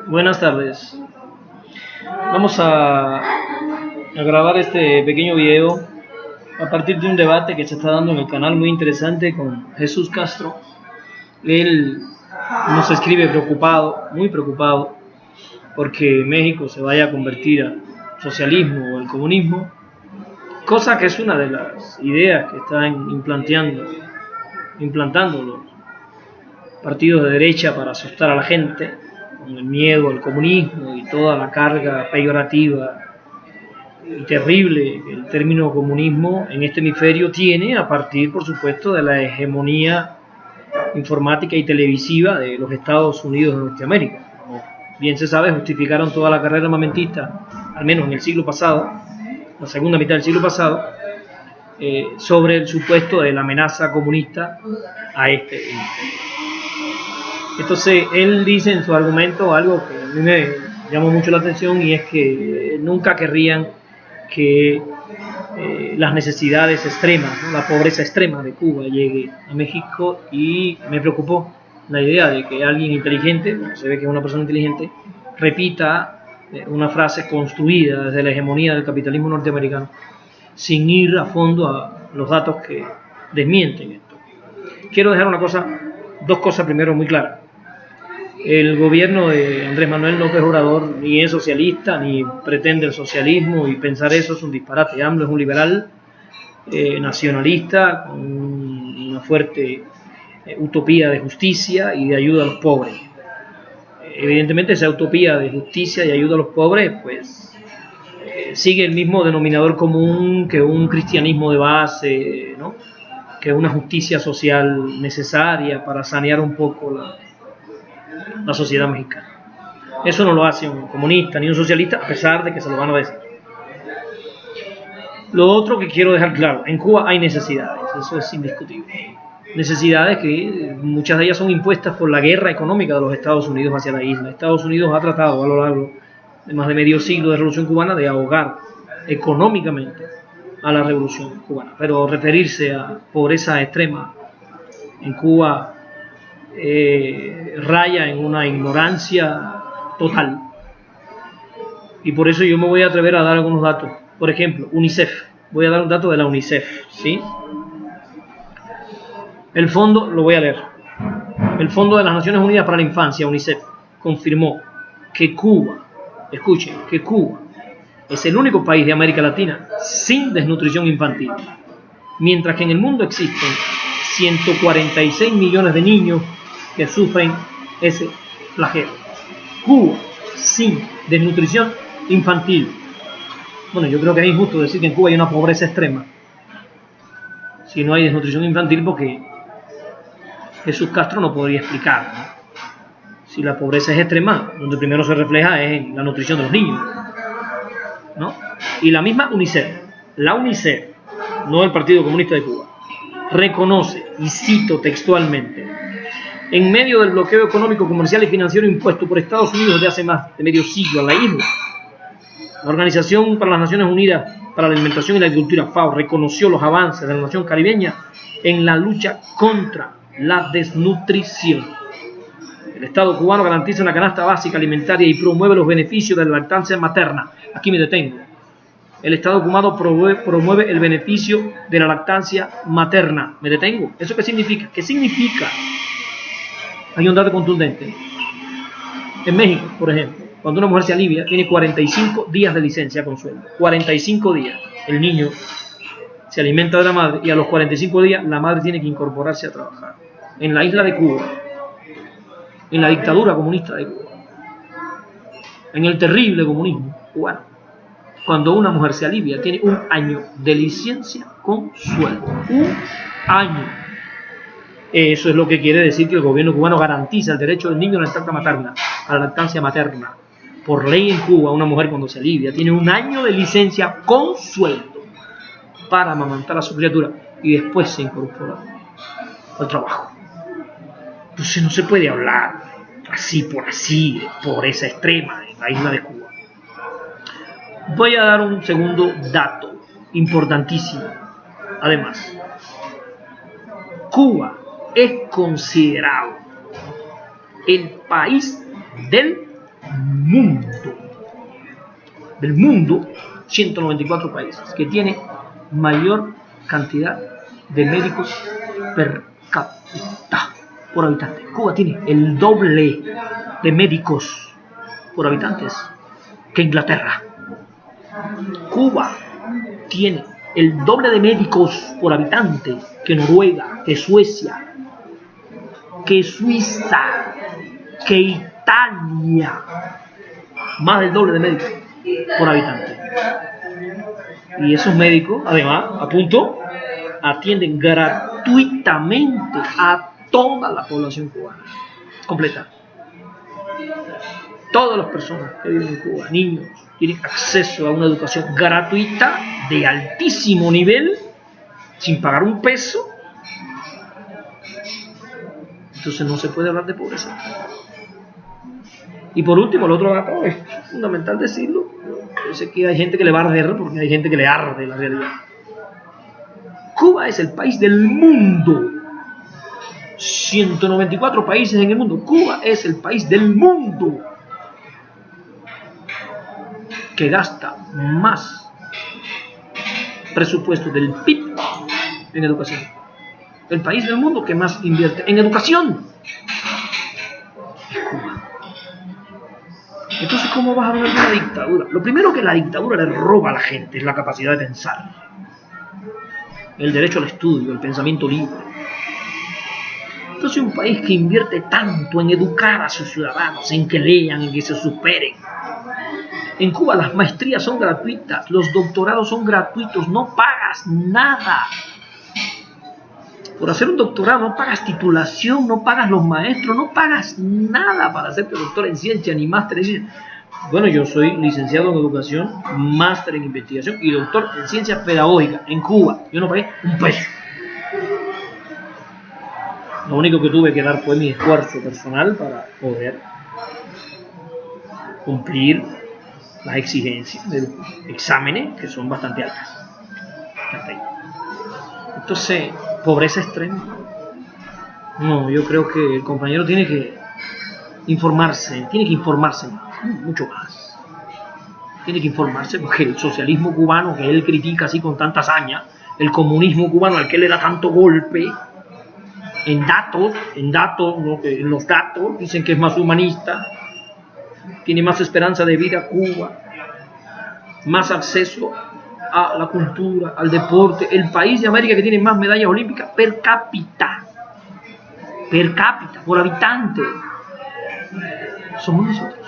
Buenas tardes. Vamos a grabar este pequeño video a partir de un debate que se está dando en el canal muy interesante con Jesús Castro. Él nos escribe preocupado, muy preocupado, porque México se vaya a convertir al socialismo o al comunismo, cosa que es una de las ideas que están implantando los partidos de derecha para asustar a la gente con el miedo al comunismo y toda la carga peyorativa y terrible que el término comunismo en este hemisferio tiene, a partir, por supuesto, de la hegemonía informática y televisiva de los Estados Unidos de Norteamérica. Como bien se sabe, justificaron toda la carrera armamentista, al menos en el siglo pasado, la segunda mitad del siglo pasado, sobre el supuesto de la amenaza comunista a este hemisferio. Entonces, él dice en su argumento algo que a mí me llamó mucho la atención, y es que nunca querrían que las necesidades extremas, ¿no?, la pobreza extrema de Cuba llegue a México, y me preocupó la idea de que alguien inteligente, bueno, se ve que es una persona inteligente, repita una frase construida desde la hegemonía del capitalismo norteamericano, sin ir a fondo a los datos que desmienten esto. Quiero dejar dos cosas primero muy claras. El gobierno de Andrés Manuel López Obrador ni es socialista, ni pretende el socialismo, y pensar eso es un disparate. AMLO es un liberal nacionalista, con una fuerte utopía de justicia y de ayuda a los pobres. Evidentemente, esa utopía de justicia y ayuda a los pobres, pues, sigue el mismo denominador común que un cristianismo de base, ¿no?, que una justicia social necesaria para sanear un poco la sociedad mexicana. Eso no lo hace un comunista ni un socialista, a pesar de que se lo van a decir. Lo otro que quiero dejar claro: en Cuba hay necesidades, eso es indiscutible. Necesidades que muchas de ellas son impuestas por la guerra económica de los Estados Unidos hacia la isla. Estados Unidos ha tratado a lo largo de más de medio siglo de revolución cubana de ahogar económicamente a la revolución cubana, pero referirse a pobreza extrema en Cuba raya en una ignorancia total, y por eso yo me voy a atrever a dar algunos datos. Por ejemplo, UNICEF. Voy a dar un dato de la UNICEF, ¿sí? El fondo, lo voy a leer. El Fondo de las Naciones Unidas para la Infancia, UNICEF, confirmó que Cuba, escuchen, que Cuba es el único país de América Latina sin desnutrición infantil, mientras que en el mundo existen 146 millones de niños que sufren ese flagelo. Cuba sin desnutrición infantil. Bueno, yo creo que es injusto decir que en Cuba hay una pobreza extrema si no hay desnutrición infantil, porque Jesús Castro no podría explicar, ¿no?, si la pobreza es extrema, donde primero se refleja es en la nutrición de los niños, ¿no? Y la misma UNICEF, no el Partido Comunista de Cuba, reconoce, y cito textualmente: en medio del bloqueo económico, comercial y financiero impuesto por Estados Unidos desde hace más de medio siglo a la isla, la Organización para las Naciones Unidas para la Alimentación y la Agricultura, FAO, reconoció los avances de la nación caribeña en la lucha contra la desnutrición. El Estado cubano garantiza una canasta básica alimentaria y promueve los beneficios de la lactancia materna. Aquí me detengo. El Estado cubano promueve el beneficio de la lactancia materna. Me detengo. ¿Eso qué significa? ¿Qué significa? Hay un dato contundente. En México, por ejemplo, cuando una mujer se alivia, tiene 45 días de licencia con sueldo. 45 días. El niño se alimenta de la madre, y a los 45 días la madre tiene que incorporarse a trabajar. En la isla de Cuba, en la dictadura comunista de Cuba, en el terrible comunismo cubano, cuando una mujer se alivia, tiene un año de licencia con sueldo. Un año. Eso es lo que quiere decir que el gobierno cubano garantiza el derecho del niño a la lactancia materna. Por ley en Cuba, una mujer cuando se alivia tiene un año de licencia con sueldo para amamantar a su criatura, y después se incorpora al trabajo. Entonces no se puede hablar así de pobreza extrema en la isla de Cuba. Voy a dar un segundo dato importantísimo. Además, Cuba es considerado el país del mundo. Del mundo, 194 países, que tiene mayor cantidad de médicos per cápita por habitante. Cuba tiene el doble de médicos por habitantes que Inglaterra. Cuba tiene el doble de médicos por habitante que Noruega, que Suecia, que Suiza, que Italia. Más del doble de médicos por habitante. Y esos médicos, además, atienden gratuitamente a toda la población cubana, completa. Todas las personas que viven en Cuba, niños, tienen acceso a una educación gratuita de altísimo nivel, sin pagar un peso. Entonces no se puede hablar de pobreza. Y por último, el otro dato, es fundamental decirlo, yo sé que hay gente que le va a arder porque hay gente que le arde la realidad. Cuba es el país del mundo. 194 países en el mundo. Cuba es el país del mundo que gasta más presupuesto del PIB en educación. El país del mundo que más invierte en educación es Cuba. Entonces, ¿cómo vas a hablar de una dictadura? Lo primero que la dictadura le roba a la gente es la capacidad de pensar, el derecho al estudio, el pensamiento libre. Entonces, un país que invierte tanto en educar a sus ciudadanos, en que lean, en que se superen. En Cuba las maestrías son gratuitas, los doctorados son gratuitos, no pagas nada. Por hacer un doctorado no pagas titulación, no pagas los maestros, no pagas nada para hacerte doctor en ciencia ni máster en ciencia. Bueno, yo soy licenciado en educación, máster en investigación y doctor en ciencias pedagógicas en Cuba. Yo no pagué un peso. Lo único que tuve que dar fue mi esfuerzo personal para poder cumplir las exigencias de exámenes, que son bastante altas. Entonces, pobreza extrema. No, yo creo que el compañero tiene que informarse mucho más. Tiene que informarse porque el socialismo cubano que él critica así con tanta hazaña, el comunismo cubano al que él le da tanto golpe, en los datos dicen que es más humanista, tiene más esperanza de vida Cuba, más acceso a la cultura, al deporte, el país de América que tiene más medallas olímpicas per cápita, por habitante, somos nosotros.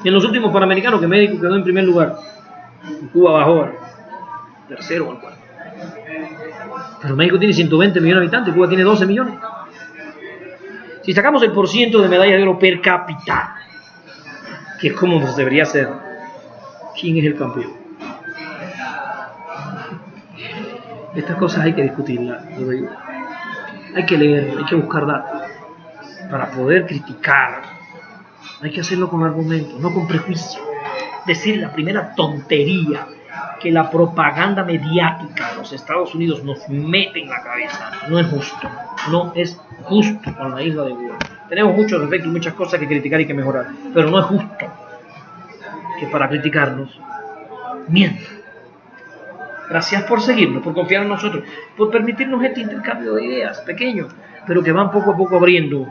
En los últimos Panamericanos que México quedó en primer lugar, Cuba bajó al tercero o al cuarto. Pero México tiene 120 millones de habitantes, Cuba tiene 12 millones. Si sacamos el porciento de medallas de oro per cápita, que es como debería ser, ¿quién es el campeón? Estas cosas hay que discutirlas, lo digo. Hay que leer, hay que buscar datos para poder criticar. Hay que hacerlo con argumentos, no con prejuicio. Decir la primera tontería que la propaganda mediática de los Estados Unidos nos mete en la cabeza no es justo. No es justo con la isla de Cuba. Tenemos muchos defectos y muchas cosas que criticar y que mejorar, pero no es justo que para criticarnos mientan. Gracias por seguirnos, por confiar en nosotros, por permitirnos este intercambio de ideas pequeño, pero que van poco a poco abriendo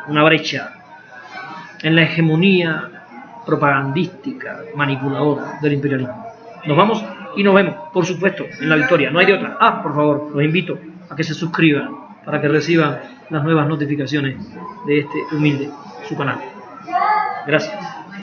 una brecha en la hegemonía propagandística, manipuladora del imperialismo. Nos vamos y nos vemos, por supuesto, en la victoria. No hay de otra. Por favor, los invito a que se suscriban para que reciban las nuevas notificaciones de este humilde su canal. Gracias.